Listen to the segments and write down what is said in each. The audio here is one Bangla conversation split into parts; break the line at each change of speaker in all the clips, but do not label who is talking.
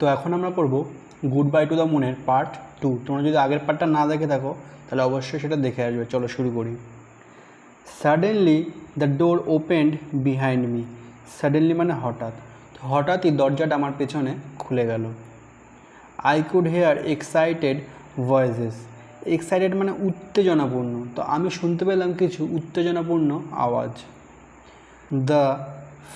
তো এখন আমরা করব গুড বাই টু দ্য মুনের পার্ট 2। তোমরা যদি আগের পার্টটা না দেখে থাকো তাহলে অবশ্যই সেটা দেখে আসবে। চলো শুরু করি। Suddenly the door opened behind me. Suddenly মানে হঠাৎ, তো হঠাৎই দরজাটা আমার পেছনে খুলে গেল। I could hear excited voices. Excited মানে উত্তেজনাপূর্ণ, তো আমি শুনতে পেলাম কিছু উত্তেজনাপূর্ণ আওয়াজ। The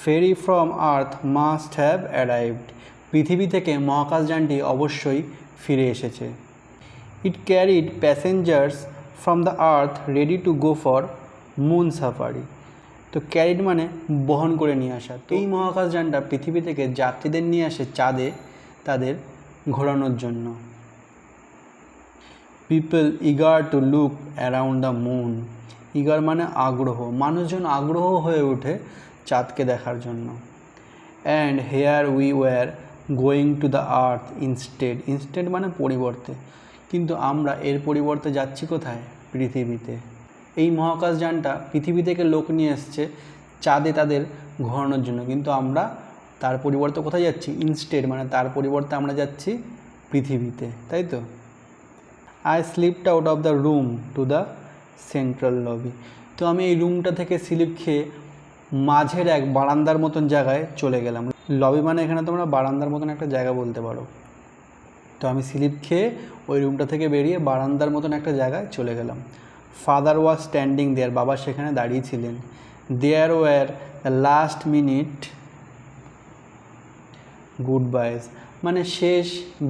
ferry from earth must have arrived. পৃথিবী থেকে মহাকাশযানটি অবশ্যই ফিরে এসেছে। It carried passengers from the earth ready to go for moon safari. তো ক্যারিড মানে বহন করে নিয়ে আসা। তো এই মহাকাশযানটা পৃথিবী থেকে যাত্রীদের নিয়ে আসে চাঁদে তাদের ঘোরানোর জন্য। People eager to look around the moon. Eager মানে আগ্রহ, মানুষজন আগ্রহ হয়ে ওঠে চাঁদকে দেখার জন্য। And here we were going to the earth instead. Instead মানে পরিবর্তে, কিন্তু আমরা এর পরিবর্তে যাচ্ছি কোথায়? পৃথিবীতে। এই মহাকাশযানটা পৃথিবী থেকে লোক নিয়ে এসছে চাঁদে তাদের ঘোরানোর জন্য, কিন্তু আমরা তার পরিবর্তে কোথায় যাচ্ছি? ইনস্টেড মানে তার পরিবর্তে আমরা যাচ্ছি পৃথিবীতে, তাই তো। I slipped out of the room to the central lobby. তো আমি এই রুমটা থেকে স্লিপ খেয়ে মাঝের এক বারান্দার মতন জায়গায় চলে গেলাম। লবি মানে এখানে তোমরা বারান্দার মতন একটা জায়গা বলতে পারো। তো আমি স্লিপ খেয়ে ওই রুমটা থেকে বেরিয়ে বারান্দার মতন একটা জায়গায় চলে গেলাম। Father was standing there. বাবা সেখানে দাঁড়িয়েছিলেন। There were the last minute good byes, মানে শেষ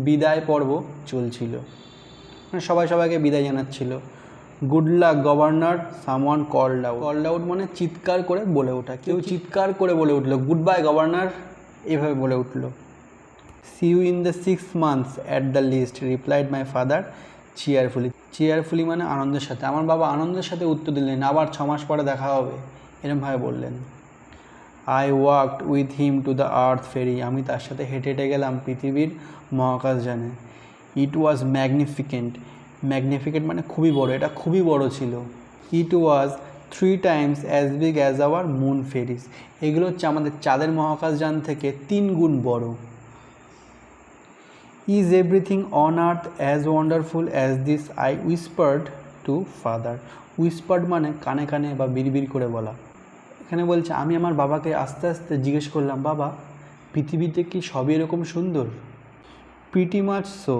বিদায় পর্ব চলছিল, মানে সবাই সবাইকে বিদায় জানাচ্ছিল। Good luck governor someone called out. Called out মানে চিৎকার করে বলে ওঠা, কেউ চিৎকার করে বলে উঠলো গুড বাই গভর্নর, এভাবে বলে উঠলো। See you in the 6 months at the least replied my father cheerfully. Cheerfully মানে আনন্দের সাথে। আমার বাবা আনন্দের সাথে উত্তর দিলেন আবার 6 মাস পরে দেখা হবে, এরমভাবে বললেন। I walked with him to the earth ferry. আমি তার সাথে হেঁটে হেঁটে গেলাম পৃথিবীর মহাকাশযানে। ইট ওয়াজ ম্যাগনিফিকেন্ট। ম্যাগনিফিকেন্ট মানে খুবই বড়, এটা খুবই বড় ছিল। It was 3 times as big as our moon ferries. এগুলো হচ্ছে আমাদের চাঁদের মহাকাশযান থেকে 3 গুণ বড়। Is everything on earth as wonderful as this? I whispered to father. Whispered মানে কানে কানে বা বিড়বিড় করে বলা। এখানে বলছে আমি আমার বাবাকে আস্তে আস্তে জিজ্ঞেস করলাম, বাবা পৃথিবীতে কি সবই এরকম সুন্দর? Pretty much so,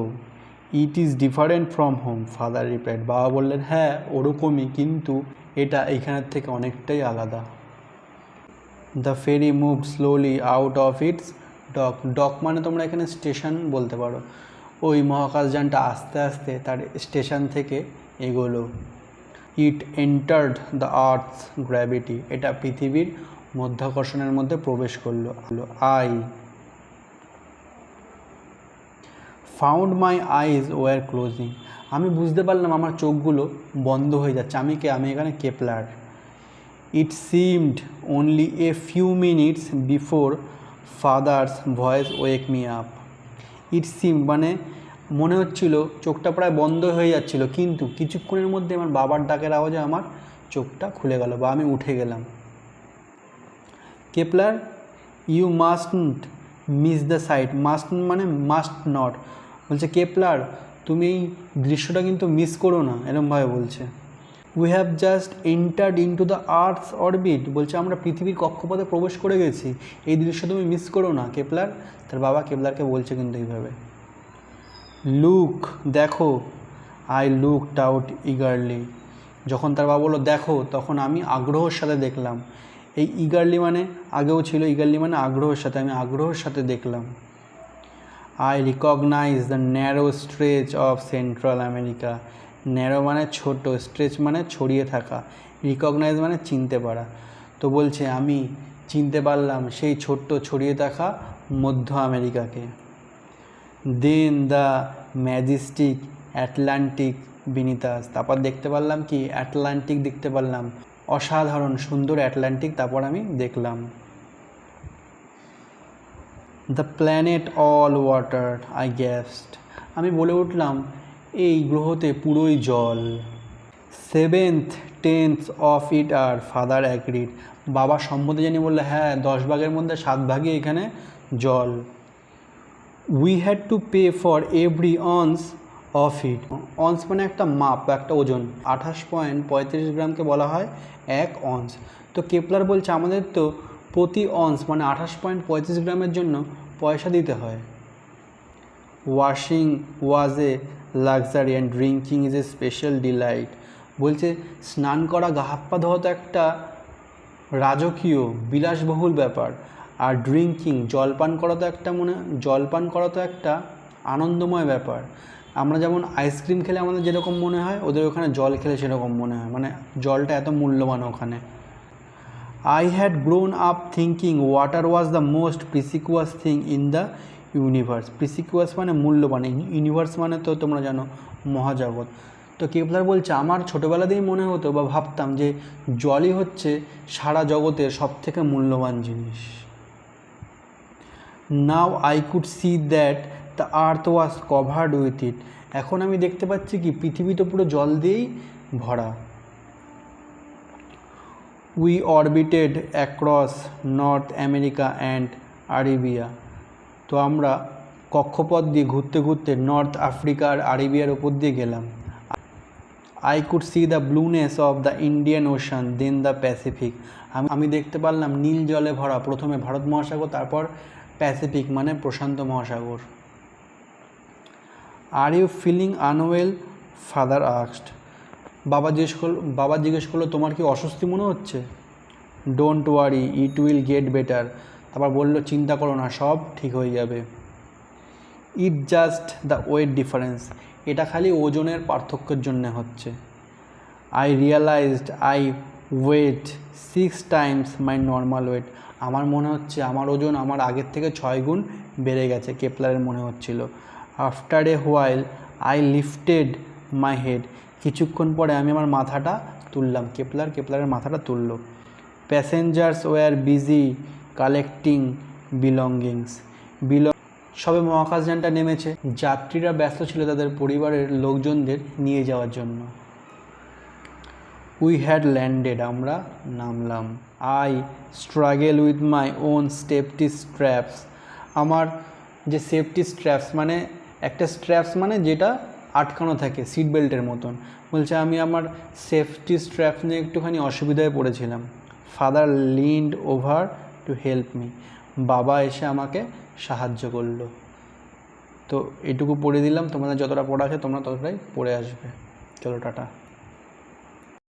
it is different from home, father replied. বাবা বললেন হ্যাঁ ওরকমই, কিন্তু এটা এইখানের থেকে অনেকটাই আলাদা। The ferry move slowly out of its dock. Dock মানে তোমরা এখানে স্টেশন বলতে পারো। ওই মহাকাশযানটা আস্তে আস্তে তার স্টেশন থেকে এগোলো। ইট এন্টার্ড দ্য আর্থস গ্র্যাভিটি। এটা পৃথিবীর মধ্যাকর্ষণের মধ্যে প্রবেশ করলো। I found my eyes were closing. আমি বুঝতে পারলাম আমার চোখগুলো বন্ধ হয়ে যাচ্ছে। আমি এখানে Kepler. It seemed only a few minutes before father's voice wake me up. It seem মানে মনে হচ্ছিল চোখটা প্রায় বন্ধ হয়ে যাচ্ছিল, কিন্তু কিছুক্ষণের মধ্যে আমার বাবার ডাকের আওয়াজে আমার চোখটা খুলে গেল বা আমি উঠে গেলাম। Kepler you mustn't miss the sight. Must মানে মাস্ট নট, বলছে কেপলার তুমি এই দৃশ্যটা কিন্তু মিস করো না, এরমভাবে বলছে। We have just entered into the earth's orbit. বলছে আমরা পৃথিবীর কক্ষপথে প্রবেশ করে গেছি, এই দৃশ্য তুমি মিস করো না কেপলার। তার বাবা কেপলারকে বলছে কিন্তু এইভাবে। লুক দেখো। I looked out eagerly. যখন তার বাবা বললো দেখো, তখন আমি আগ্রহের সাথে দেখলাম। এই ইগারলি মানে আগেও ছিল, ইগারলি মানে আগ্রহের সাথে, আমি আগ্রহের সাথে দেখলাম। I recognise the narrow stretch of central America. Narrow মানে ছোট, স্ট্রেচ মানে ছড়িয়ে থাকা, রিকগনাইজ মানে চিনতে পারা। তো বলছে আমি চিনতে পারলাম সেই ছোট্ট ছড়িয়ে থাকা মধ্য আমেরিকাকে। দেন দ্য ম্যাজেস্টিক অ্যাটলান্টিক বিনিতাস। তারপর দেখতে পারলাম কি? অ্যাটলান্টিক দেখতে পারলাম, অসাধারণ সুন্দর অ্যাটলান্টিক তারপর আমি দেখলাম। The planet all water, I gasped. আমি বলে উঠলাম এই গ্রহতে পুরোই জল। 7th 10th of it are, father agreed. বাবা সম্মতি জানিয়ে বললে হ্যাঁ 10 ভাগের মধ্যে 7 ভাগই এখানে জল। We had to pay for every ons of it. Ons মানে একটা মাপ বা একটা ওজন। 28.35 গ্রামকে বলা হয় 1 অন্স। তো কেপলার বলছে আমাদের তো প্রতি অন্স মানে 28.35 গ্রামের জন্য পয়সা দিতে হয়। Washing was a luxury and drinking is a special delight. বলছে স্নান করা, গা হাত পা ধোয়া তো একটা রাজকীয় বিলাসবহুল ব্যাপার, আর ড্রিঙ্কিং জলপান করা তো একটা আনন্দময় ব্যাপার। আমরা যেমন আইসক্রিম খেলে আমাদের যেরকম মনে হয়, ওদের ওখানে জল খেলে সেরকম মনে হয়, মানে জলটা এত মূল্যবান ওখানে। I had grown up thinking water was the most precious thing in the universe. Precious মানে মূল্যবান, ইউনিভার্স মানে তো তোমরা জানো মহাজগৎ। তো কেপলার বলছে আমার ছোটোবেলাতেই মনে হতো বা ভাবতাম যে জলই হচ্ছে সারা জগতের সবথেকে মূল্যবান জিনিস। Now I could see that the earth was covered with it. এখন আমি দেখতে পাচ্ছি কি পৃথিবী তো পুরো জল দিয়েই ভরা। We orbited across North America and Arabia. তো আমরা কক্ষপথ দিয়ে ঘুরতে ঘুরতে নর্থ আফ্রিকা আর আরেবিয়ার ওপর দিয়ে গেলাম। I could see the blueness of the Indian Ocean then the Pacific. আমি দেখতে পারলাম নীল জলে ভরা প্রথমে ভারত মহাসাগর, তারপর প্যাসিফিক মানে প্রশান্ত মহাসাগর। Are you feeling unwell, father asked. বাবা জিজ্ঞেস করলো তোমার কি অস্বস্তি মনে হচ্ছে? Don't worry, it will get better. তারপর বললো চিন্তা করো না, সব ঠিক হয়ে যাবে। It just the weight difference. এটা খালি ওজনের পার্থক্যের জন্য হচ্ছে। I realised I weight 6 times my normal weight. আমার মনে হচ্ছে আমার ওজন আমার আগের থেকে 6 গুণ বেড়ে গেছে, কেপলারের মনে হচ্ছিল। After a while I lifted my head. কিছুক্ষণ পরে আমি আমার মাথাটা তুললাম। কেপলারের মাথাটা তুলল। Passengers were busy collecting belongings. সবে মহাকাশযানটা নেমেছে, যাত্রীরা ব্যস্ত ছিল তাদের পরিবারের লোকজনদের নিয়ে যাওয়ার জন্য। উই হ্যাড ল্যান্ডেড, আমরা নামলাম। I struggle with my own safety straps. আমার যে সেফটি স্ট্র্যাপস মানে একটা স্ট্র্যাপস মানে যেটা আটকানো থাকে সিট বেল্টের মতন, বলছে আমি আমার সেফটি স্ট্র্যাপস নিয়ে একটুখানি অসুবিধায় পড়েছিলাম। Father leaned over to help me. বাবা এসে আমাকে সাহায্য করলো। তো এটুকু পড়ে দিলাম, তোমাদের যতটা পড়া আছে তোমরা ততটাই পড়ে আসবে। চলো টাটা।